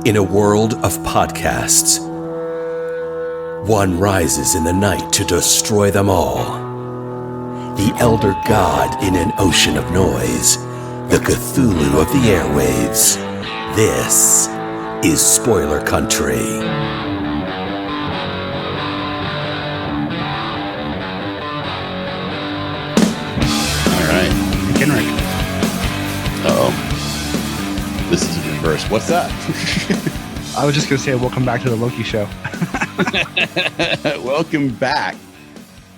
In a world of podcasts, one rises in the night to destroy them all. The elder god in an ocean of noise, the Cthulhu of the airwaves. This is Spoiler Country. All right, Kenric. This is in reverse. What's up? I was just going to say welcome back to the Loki show. Welcome back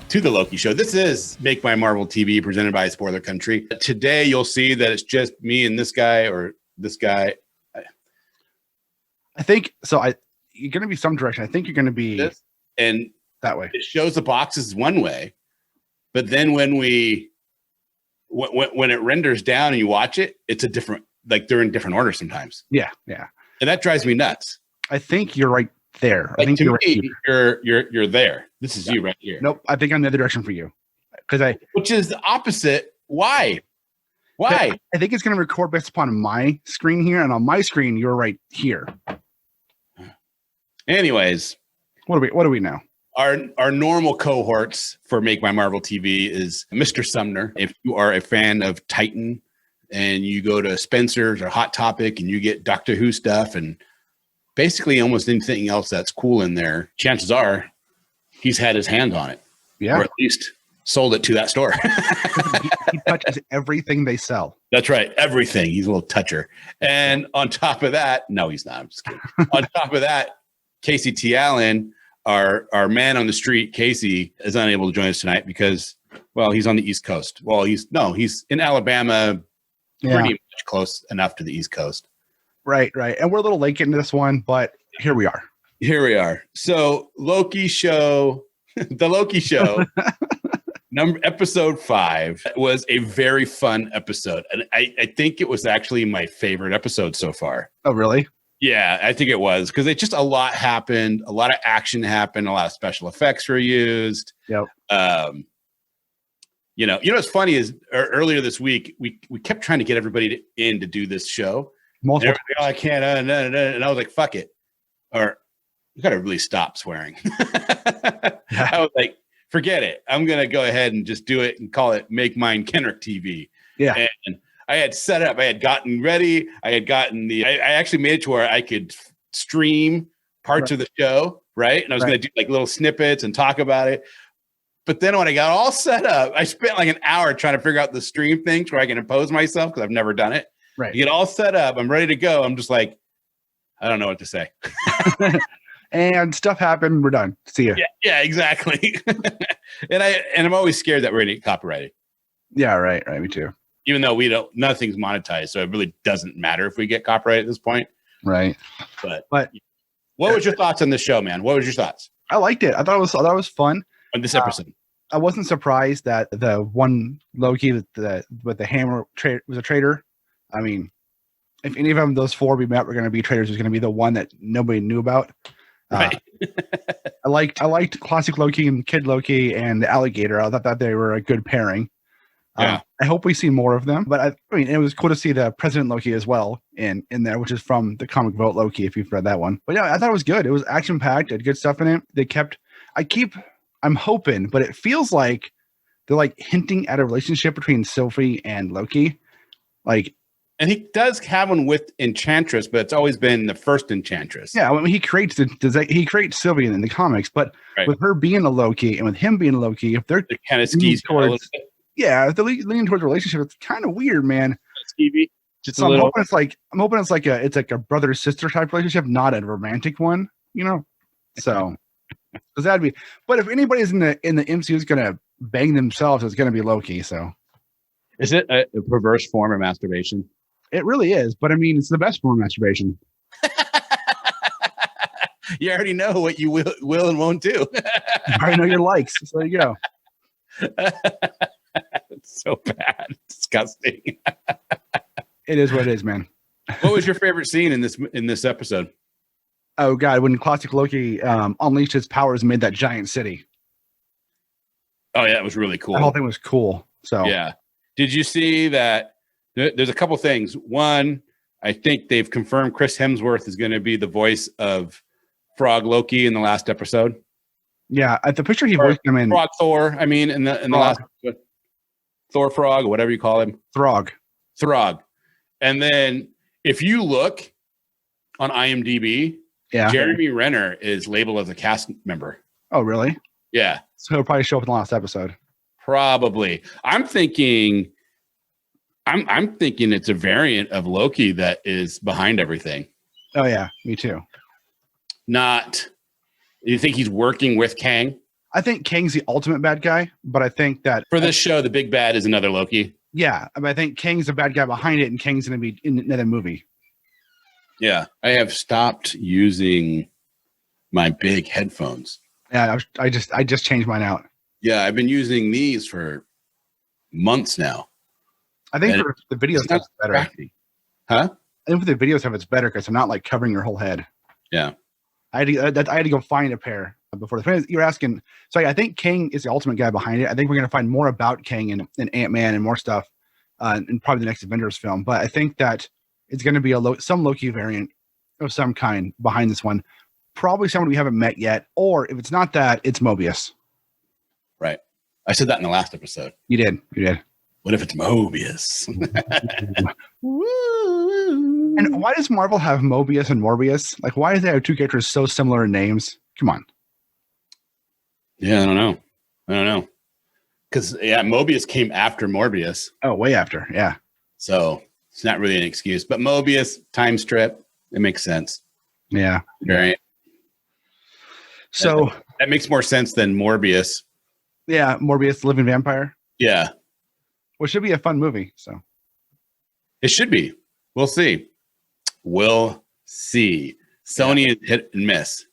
to the Loki show. This is Make My Marvel TV presented by Spoiler Country. Today you'll see that it's just me and this guy or this guy. I think so. You're going to be some direction. I think you're going to be This, and that way. it shows the boxes one way, but then when it renders down and you watch it, it's a different, like they're in different order sometimes. Yeah. And that drives me nuts. I think you're right there. Like, I think to you're me, right here. you're there. This is you right here. Nope. I think I'm the other direction for you Which is the opposite. Why? I think it's going to record based upon my screen here, and on my screen you're right here. Anyways, What do we know? our normal cohorts for Make My Marvel TV is Mr. Sumner. If you are a fan of Titan and you go to Spencer's or Hot Topic and you get Doctor Who stuff and basically almost anything else that's cool in there, chances are he's had his hand on it. Yeah. Or at least sold it to that store. He touches everything they sell. That's right. Everything. He's a little toucher. And on top of that, no, he's not. I'm just kidding. On top of that, Casey T. Allen, our man on the street, Casey, is unable to join us tonight because, well, he's on the East Coast. Well, he's in Alabama, pretty much close enough to the East Coast. Right. And we're a little late getting to this one, but here we are. So Loki show, the Loki show, episode 5 was a very fun episode. And I think it was actually my favorite episode so far. Oh, really? Yeah, I think it was because it just a lot happened, a lot of action happened, a lot of special effects were used. Yep. What's funny is earlier this week we kept trying to get everybody in to do this show. Multiple. I can't, and I was like, "Fuck it," or you got to really stop swearing. I was like, "Forget it. I'm gonna go ahead and just do it and call it Make Mine Kenric TV." Yeah. And I had set up, I had gotten ready, I actually made it to where I could stream parts of the show, right? And I was going to do like little snippets and talk about it. But then when I got all set up, I spent like an hour trying to figure out the stream things where I can impose myself because I've never done it. Right. You get all set up, I'm ready to go. I'm just like, I don't know what to say. And stuff happened. We're done. See ya. Yeah, exactly. and I'm always scared that we're going to get copyrighted. Yeah, right. Me too. Even though nothing's monetized, so it really doesn't matter if we get copyright at this point. Right. But what was your thoughts on the show, man? What was your thoughts? I liked it. I thought it was fun. On this episode. I wasn't surprised that the one Loki with the hammer was a traitor. I mean, if any of them, those 4 we met were going to be traitors, was going to be the one that nobody knew about. Right. I liked classic Loki and Kid Loki and the alligator. I thought they were a good pairing. Yeah. I hope we see more of them, but I mean, it was cool to see the President Loki as well in there, which is from the comic Vote Loki, if you've read that one. But yeah, I thought it was good. It was action packed. It had good stuff in it. I'm hoping, but it feels like they're like hinting at a relationship between Sylvie and Loki. And he does have one with Enchantress, but it's always been the first Enchantress. Yeah, I mean, he creates Sylvie in the comics, but with her being a Loki and with him being a Loki, if they're kind of skis towards. Yeah, if they're leaning towards a relationship, it's kind of weird, man. Skeevy. So I'm hoping it's like a brother sister type relationship, not a romantic one, So because that'd be. But if anybody's in the MCU is gonna bang themselves, it's gonna be Loki. So is it a perverse form of masturbation? It really is, but I mean, it's the best form of masturbation. You already know what you will and won't do. You already know your likes. So there you go. It's so bad. It's disgusting. It is what it is, man. What was your favorite scene in this episode? Oh God, when classic Loki unleashed his powers and made that giant city. Oh yeah, it was really cool. The whole thing was cool. So yeah. Did you see that? There's a couple things. One, I think they've confirmed Chris Hemsworth is going to be the voice of Frog Loki in the last episode. Yeah, at the picture he voiced him in Frog Thor. I mean, in the last episode. Thor Frog, or whatever you call him. Throg. And then if you look on IMDb, Jeremy Renner is labeled as a cast member. Oh, really? Yeah. So he'll probably show up in the last episode. Probably. I'm thinking it's a variant of Loki that is behind everything. Oh yeah, me too. You think he's working with Kang? I think Kang's the ultimate bad guy, but I think that for this show, the big bad is another Loki. Yeah, I think Kang's the bad guy behind it, and Kang's going to be in another movie. Yeah, I have stopped using my big headphones. Yeah, I just changed mine out. Yeah, I've been using these for months now. I think for the video stuff, it's better. Huh? I think for the video stuff, it's better because I'm not like covering your whole head. Yeah. I had to go find a pair before the you're asking. So I think Kang is the ultimate guy behind it. I think we're going to find more about Kang and Ant-Man and more stuff in probably the next Avengers film. But I think that it's going to be some Loki variant of some kind behind this one. Probably someone we haven't met yet. Or if it's not that, it's Mobius. Right. I said that in the last episode. You did. What if it's Mobius? And why does Marvel have Mobius and Morbius? Like, why do they have two characters so similar in names? Come on. Yeah, I don't know. Because, Mobius came after Morbius. Oh, way after. Yeah. So it's not really an excuse. But Mobius, time strip, it makes sense. Yeah. Right. So that makes more sense than Morbius. Yeah, Morbius, the living vampire. Yeah. Which should be a fun movie. So it should be. We'll see. Sony is hit and miss.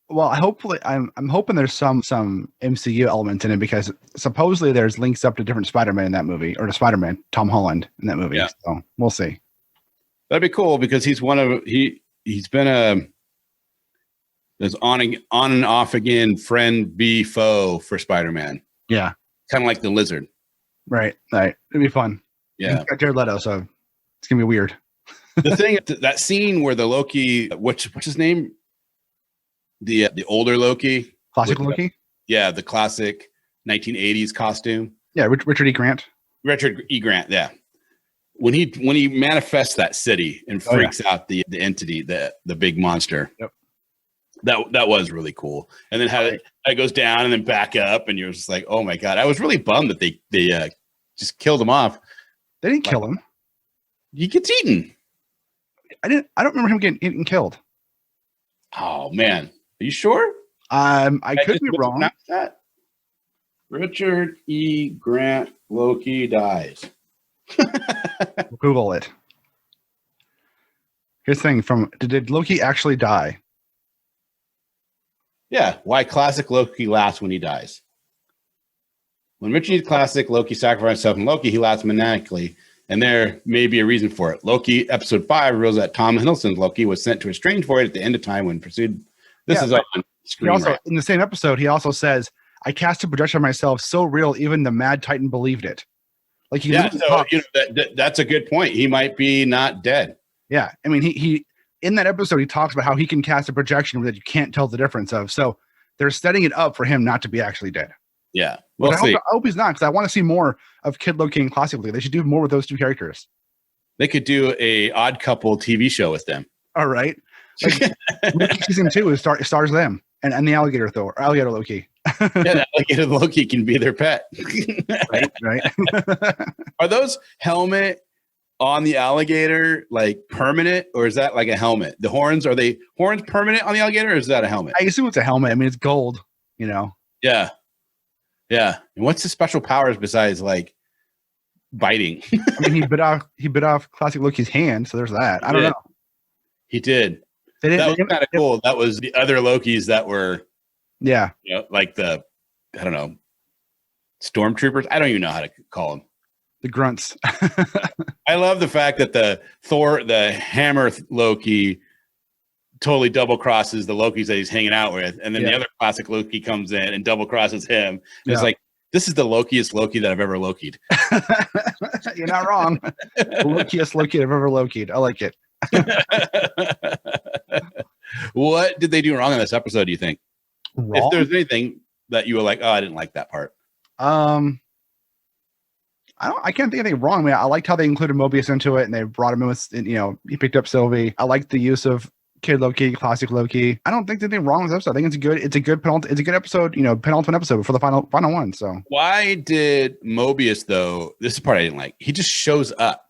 Well, I'm hoping there's some MCU elements in it because supposedly there's links up to different Spider-Man in that movie, or to Spider-Man, Tom Holland in that movie. Yeah. So we'll see. That'd be cool because he's been there's on and off again friend be foe for Spider-Man. Yeah. Kind of like the Lizard. Right. It'd be fun. Yeah. He's got Jared Leto, so it's gonna be weird. The thing, that scene where the Loki, what's his name? The older Loki. Classic Loki? The classic 1980s costume. Yeah, Richard E. Grant. Richard E. Grant, yeah. When he manifests that city and freaks out the entity, the big monster. Yep. That was really cool. And then how it goes down and then back up, and you're just like, oh my God. I was really bummed that they just killed him off. They didn't kill him. He gets eaten. I don't remember him getting killed. Oh man. Are you sure? I could be wrong. That. Richard E. Grant Loki dies. Google it. Here's the thing did Loki actually die? Yeah. Why classic Loki laughs when he dies. When Richard E. Classic Loki sacrificed himself in Loki, he laughs maniacally, and there may be a reason for it. Loki, episode 5, reveals that Tom Hiddleston's Loki was sent to a strange void at the end of time when pursued. This is on screen. In the same episode, he also says, I cast a projection of myself so real, even the Mad Titan believed it. Like that's a good point. He might be not dead. Yeah. I mean, he in that episode, he talks about how he can cast a projection that you can't tell the difference of. So they're setting it up for him not to be actually dead. Yeah. We'll see. I hope he's not, because I want to see more of Kid Loki and Classic Loki. They should do more with those two characters. They could do a Odd Couple TV show with them. All right. Like, season 2 stars them and the alligator Thor, or alligator Loki. The alligator Loki can be their pet. Right. Are those helmet on the alligator like permanent, or is that like a helmet? The horns, are they horns permanent on the alligator, or is that a helmet? I assume it's a helmet. I mean, it's gold, Yeah. And what's the special powers besides like biting? I mean, he bit off Classic Loki's hand, so there's that. I don't know. He did. That was kind of cool. That was the other Lokis that were, like the, I don't know, stormtroopers. I don't even know how to call them. The grunts. I love the fact that the hammer Loki totally double crosses the Lokis that he's hanging out with, and then the other classic Loki comes in and double crosses him. It's like, This is the Lokiest Loki that I've ever Lokied. You're not wrong. The Lokiest Loki I've ever Lokied. I like it. What did they do wrong in this episode, do you think? Wrong? If there's anything that you were like, oh, I didn't like that part. I can't think of anything wrong. I mean, I liked how they included Mobius into it and they brought him in with, he picked up Sylvie. I liked the use of Kid Loki, classic Loki. I don't think there's anything wrong with this episode. I think it's a good episode, penultimate episode before the final one. So why did Mobius, though, this is the part I didn't like. He just shows up.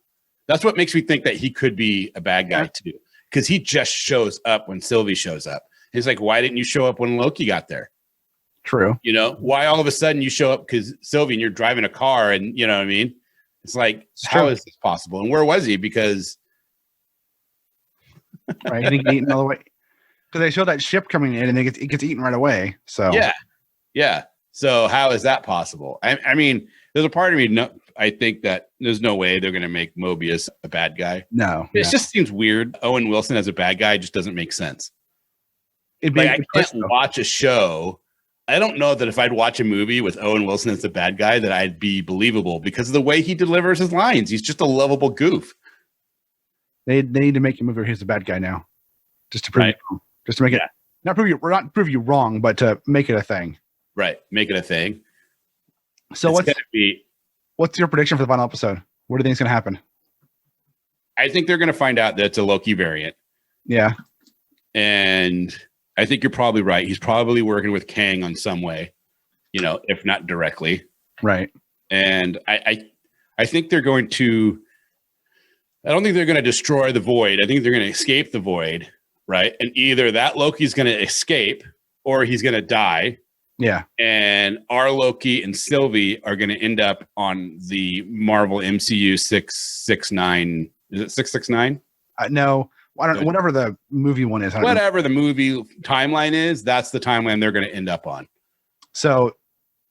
That's what makes me think that he could be a bad guy too. Because he just shows up when Sylvie shows up. He's like, why didn't you show up when Loki got there? True. Why all of a sudden you show up because Sylvie and you're driving a car and you know what I mean? It's like, how is this possible? And where was he? Because right, he didn't get eaten all the way. Because they show that ship coming in and it gets eaten right away. So yeah. So how is that possible? I mean, there's a part of me. I think that there's no way they're going to make Mobius a bad guy. No, it just seems weird. Owen Wilson as a bad guy just doesn't make sense. I can't watch a show. I don't know that if I'd watch a movie with Owen Wilson as the bad guy, that I'd be believable because of the way he delivers his lines. He's just a lovable goof. They need to make a movie where he's the bad guy now, just to prove it, just to make it not prove you wrong, but to make it a thing. Right, make it a thing. So what's your prediction for the final episode? What do you think is going to happen? I think they're going to find out that it's a Loki variant. Yeah, and I think you're probably right. He's probably working with Kang on some way, if not directly. Right. And I think they're going to. I don't think they're going to destroy the void. I think they're going to escape the void, right? And either that Loki's going to escape or he's going to die. Yeah. And our Loki and Sylvie are going to end up on the Marvel MCU 669. Is it 669? No, I don't know. Whatever the movie one is. Whatever the movie timeline is, that's the timeline they're going to end up on. So,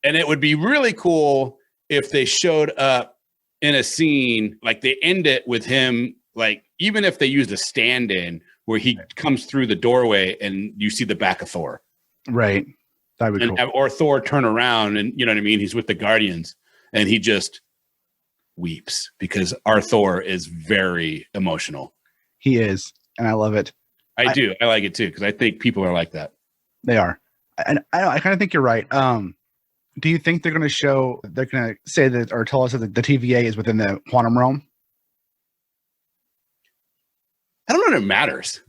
and it would be really cool if they showed up in a scene, like they end it with him, like even if they used a stand-in where he comes through the doorway and you see the back of Thor. Right. That would be cool. Or Thor turn around and, you know what I mean? He's with the Guardians and he just weeps because our Thor is very emotional. He is. And I love it. I do. I like it too. Cause I think people are like that. They are. And I kind of think you're right. Do you think they're going to say that or tell us that the TVA is within the quantum realm? I don't know if it matters.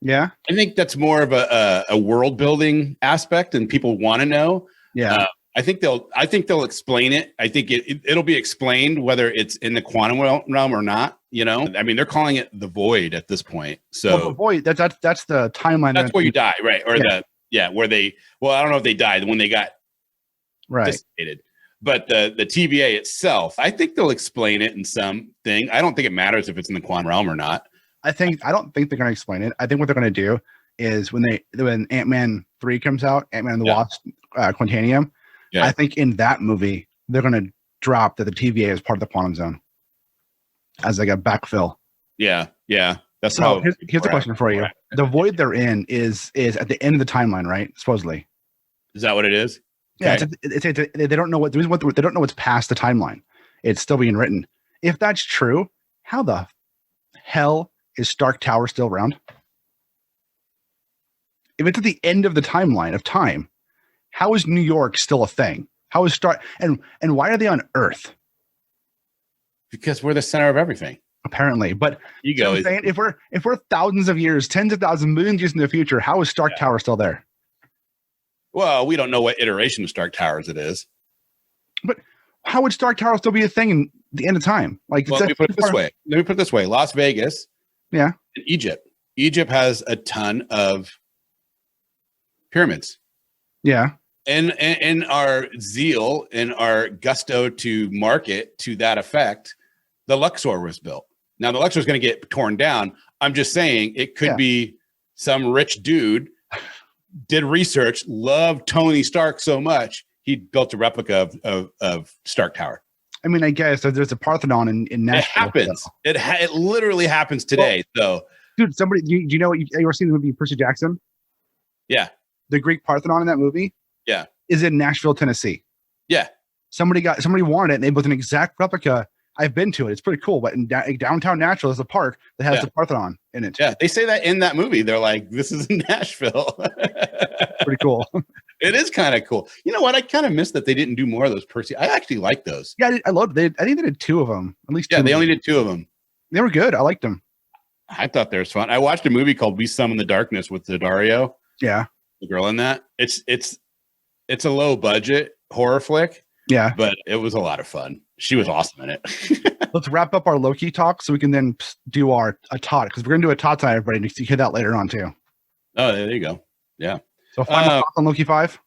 Yeah. I think that's more of a world building aspect and people want to know. Yeah. I think they'll explain it. I think it'll be explained whether it's in the quantum realm or not. I mean, they're calling it the void at this point. So the void, that's the timeline. That's where you die. Right. Or where they, I don't know if they died when they got dissipated, but the TVA itself, I think they'll explain it in something. I don't think it matters if it's in the quantum realm or not. I don't think they're going to explain it. I think what they're going to do is when Ant-Man 3 comes out, Ant-Man and the Wasp, Quantianium, I think in that movie, they're going to drop that the TVA is part of the quantum zone as like a backfill. Yeah. Yeah. That's here's the question for you. The void they're in is at the end of the timeline, right? Supposedly. Is that what it is? Yeah. Okay. They don't know they don't know what's past the timeline. It's still being written. If that's true, how the hell is Stark Tower still around? If it's at the end of the timeline of time, how is New York still a thing? How is Stark and why are they on Earth? Because we're the center of everything. Apparently, but if we're thousands of years, tens of thousands, millions of years in the future, how is Stark Tower still there? Well, we don't know what iteration of Stark Towers it is. But how would Stark Tower still be a thing in the end of time? Let me put it this way. Las Vegas. Yeah. And Egypt. Egypt has a ton of pyramids. Yeah. And in our zeal and our gusto to market to that effect, the Luxor was built. Now the Luxor is going to get torn down. I'm just saying it could be some rich dude did research, loved Tony Stark so much, he built a replica of Stark Tower. I mean, I guess there's a Parthenon in Nashville. It happens. So. It literally happens today. So, dude, do you know you ever seen the movie Percy Jackson? Yeah. The Greek Parthenon in that movie? Yeah. Is in Nashville, Tennessee. Yeah. Somebody wanted it, and they built an exact replica. I've been to it. It's pretty cool. But in downtown Nashville, there's a park that has the Parthenon in it. Yeah, they say that in that movie. They're like, "This is Nashville." Pretty cool. It is kind of cool. You know what? I kind of miss that they didn't do more of those Percy. I actually like those. Yeah, I loved it. I think they did 2 of them. At least 2. Yeah, they only did 2 of them. They were good. I liked them. I thought they were fun. I watched a movie called We Summon the Darkness with Dario. Yeah, the girl in that. It's a low budget horror flick. Yeah, but it was a lot of fun. She was awesome in it. Let's wrap up our Loki talk so we can then do a tot, because we're gonna do a tot tonight, everybody. You hear that later on too. Oh, there you go. Yeah. So final thoughts on Loki 5.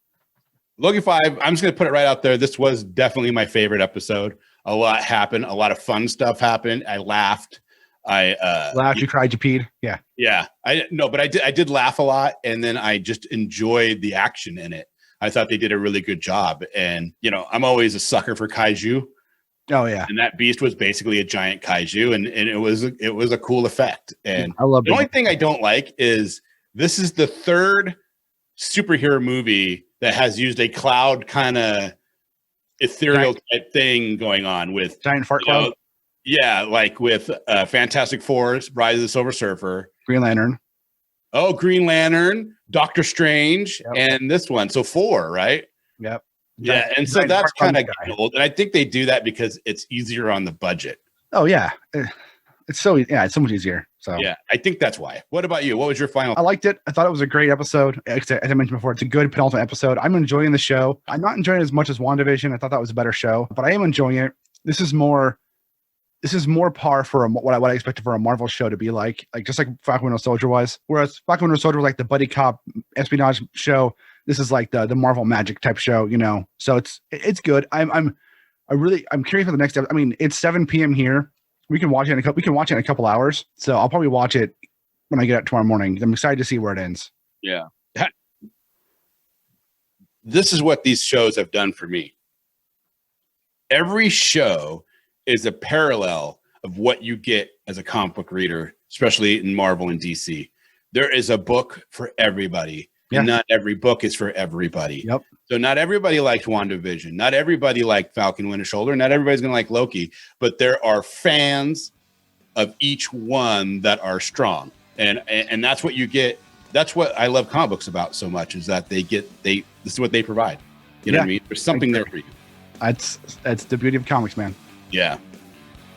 Loki 5. I'm just gonna put it right out there. This was definitely my favorite episode. A lot happened. A lot of fun stuff happened. I laughed. I laughed. You cried. You peed. Yeah. Yeah. But I did laugh a lot, and then I just enjoyed the action in it. I thought they did a really good job. And, I'm always a sucker for kaiju. Oh, yeah. And that beast was basically a giant kaiju, and it was a cool effect. And I love the only thing I don't like is this is the 3rd superhero movie that has used a cloud kind of ethereal type thing going on with giant fart cloud. Yeah, like with Fantastic Four, Rise of the Silver Surfer, Green Lantern. Oh, Green Lantern, Doctor Strange, Yep. and this one. So 4, right? Yep. Yeah, and so that's kind of old. And I think they do that because it's easier on the budget. Oh, yeah. It's so much easier. So yeah, I think that's why. What about you? What was your final? I liked it. I thought it was a great episode. As I mentioned before, it's a good penultimate episode. I'm enjoying the show. I'm not enjoying it as much as WandaVision. I thought that was a better show, but I am enjoying it. This is more par for what I expected for a Marvel show to be like just like Falcon Winter Soldier was. Whereas Falcon Winter Soldier was like the buddy cop espionage show. This is like the Marvel magic type show, So it's good. I'm curious for the next episode. I mean, it's 7 p.m. here. We can watch it in a couple hours. So I'll probably watch it when I get up tomorrow morning. I'm excited to see where it ends. Yeah. This is what these shows have done for me. Every show is a parallel of what you get as a comic book reader, especially in Marvel and DC. There is a book for everybody. Yeah. And not every book is for everybody. Yep. So not everybody likes WandaVision. Not everybody liked Falcon Winter Soldier. Not everybody's going to like Loki. But there are fans of each one that are strong. And that's what you get. That's what I love comic books about so much, is that this is what they provide. You know what I mean? There's something there for you. That's the beauty of comics, man. Yeah.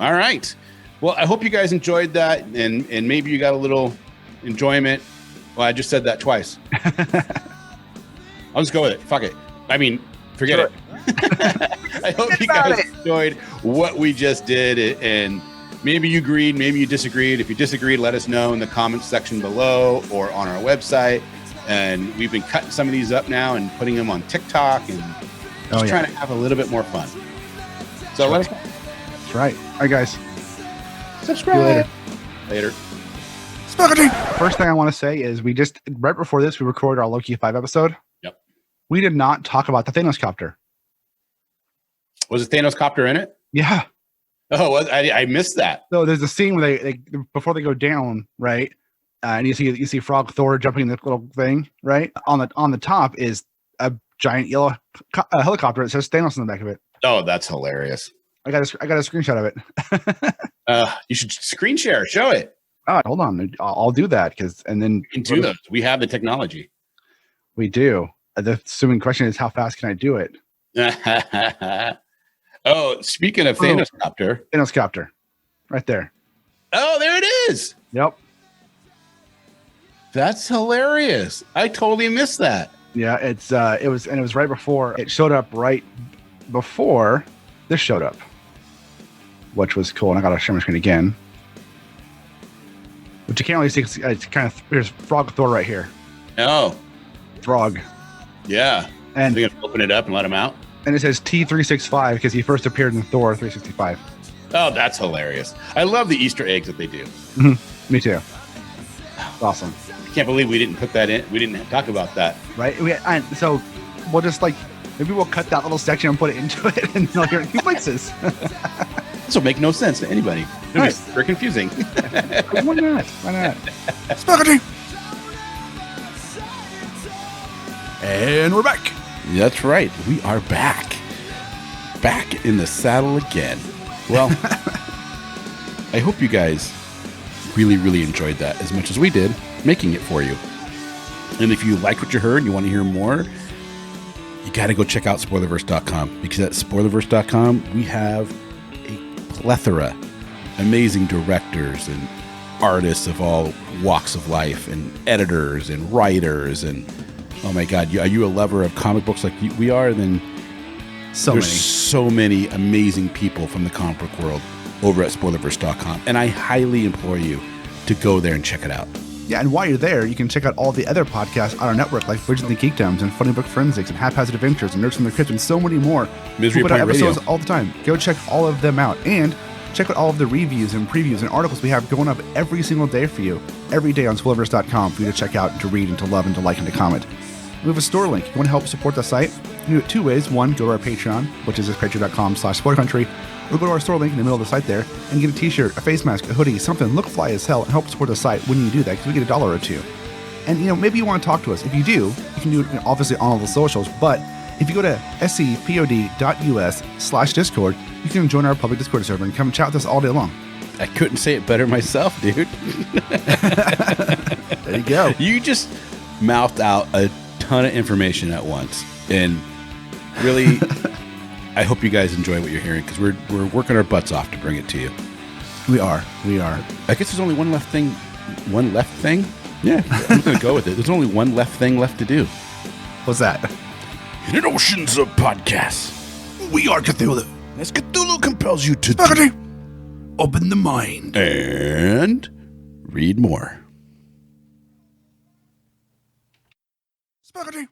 All right. Well, I hope you guys enjoyed that, and maybe you got a little enjoyment. Well, I just said that twice. I'll just go with it. Fuck it. I mean, forget it. I hope you guys enjoyed what we just did, and maybe you agreed, maybe you disagreed. If you disagreed, let us know in the comments section below or on our website. And we've been cutting some of these up now and putting them on TikTok and just trying to have a little bit more fun. So let us know. That's right. All right, guys. Subscribe. Later. First thing I want to say is right before this, we recorded our Loki 5 episode. Yep. We did not talk about the Thanos copter. Was it Thanos copter in it? Yeah. Oh, I missed that. So there's a scene where they before they go down, right? And you see Frog Thor jumping in the little thing, right? On the top is a giant yellow helicopter. It says Thanos in the back of it. Oh, that's hilarious. I got a screenshot of it. You should screen share. Show it. Oh, hold on. I'll do that and then we can do those. We have the technology. We do. The assuming question is, how fast can I do it? Oh, speaking of Thanos copter, right there. Oh, there it is. Yep. That's hilarious. I totally missed that. Yeah, it was right before it showed up. Right before this showed up, which was cool. And I got to share my screen again, which you can't really see. It's kind of here's Frog Thor right here. Oh, Frog. Yeah. And so you can open it up and let him out. And it says T365 because he first appeared in Thor 365. Oh, that's hilarious. I love the Easter eggs that they do. Mm-hmm. Me too. Awesome. I can't believe we didn't put that in. We didn't talk about that. Right. So we'll just maybe we'll cut that little section and put it into it and you'll hear new places. This will make no sense to anybody. It'll be super confusing. Why not? Spaghetti. And we're back. That's right. We are back. back in the saddle again. Well, I hope you guys really, really enjoyed that as much as we did making it for you. And if you like what you heard and you want to hear more, you got to go check out spoilerverse.com, because at spoilerverse.com, we have a plethora, amazing directors and artists of all walks of life, and editors and writers. And oh my God, are you a lover of comic books like we are? Then there's so many amazing people from the comic book world over at spoilerverse.com. And I highly implore you to go there and check it out. Yeah, and while you're there, you can check out all the other podcasts on our network, like Bridges and Geekdoms and Funny Book Forensics and Haphazard Adventures and Nerds from the Crypt and so many more. Misery We put out Point Radio. episodes all the time. Go check all of them out. And check out all of the reviews and previews and articles we have going up every single day for you. Every day on spoilerverse.com for you to check out and to read and to love and to like and to comment. We have a store link. If you want to help support the site, you can do it two ways. One, go to our Patreon, which is patreon.com/spoilercountry, or go to our store link in the middle of the site there and get a t-shirt, a face mask, a hoodie, something, look fly as hell, and help support the site when you do that, because we get $1 or $2. And, maybe you want to talk to us. If you do, you can do it obviously on all the socials, but if you go to scpod.us/discord, you can join our public Discord server and come chat with us all day long. I couldn't say it better myself, dude. There you go. You just mouthed out a ton of information at once. And really, I hope you guys enjoy what you're hearing, because we're working our butts off to bring it to you. We are. I guess there's only one left thing. Yeah, I'm going to go with it. There's only one left thing left to do. What's that? In an oceans of podcasts, We are Cthulhu. as Cthulhu compels you to Open the mind. and read more. Spaghetti.